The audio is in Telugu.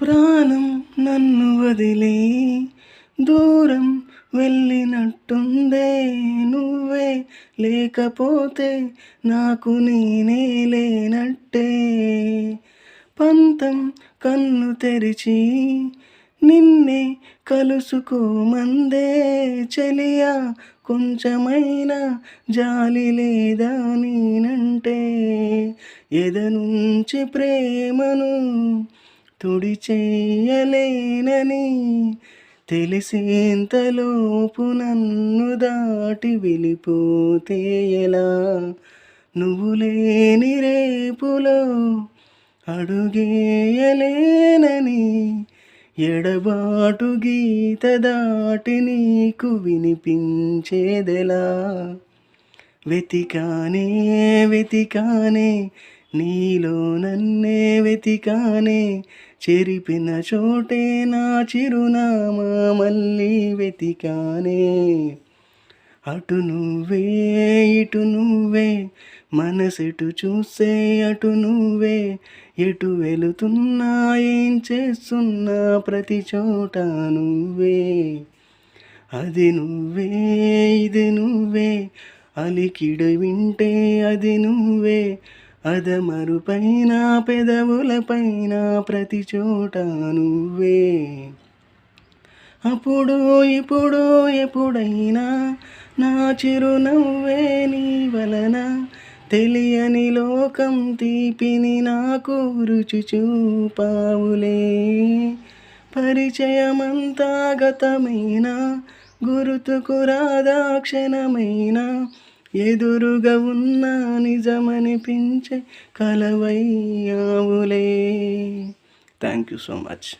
ప్రాణం నన్ను వదిలి దూరం వెళ్ళినట్టుందే, నువ్వే లేకపోతే నాకు నేనే లేనట్టే. పంతం కన్ను తెరిచి నిన్నే కలుసుకోమందే చెలియా, కొంచెమైనా జాలి లేదా నేనంటే. ఎదనుంచి ప్రేమను తుడిచేయలేనని తెలిసేంతలోపు నన్ను దాటి వెళ్ళిపోతే ఎలా? నువ్వు లేని రేపులో అడుగేయలేనని ఎడబాటు గీత దాటి నీకు వినిపించేదెలా? వెతికానే వెతికానే నీలో నన్నే వెతికానే, చెరిపిన చోటే నా చిరునామా మళ్ళీ వెతికానే. అటు నువ్వే ఇటు నువ్వే, మనసెటు చూస్తే అటు నువ్వే, ఎటు వెళుతున్నా ఏం చేస్తున్నా ప్రతి చోట నువ్వే. అది నువ్వే ఇది నువ్వే, అలికిడి వింటే అది నువ్వే, అదమరుపైన పెదవులపైన ప్రతి చోట నువ్వే. అప్పుడు ఇప్పుడు ఎప్పుడైనా నా చిరునవ్వే నీ వలన, తెలియని లోకం తీపిని నాకు రుచి చూపావులే. పరిచయమంతా గతమైన గుర్తుకు రాదా క్షణమైన, ఎదురుగా ఉన్న నిజమనిపించే కలవయ్యావులే. Thank you so much.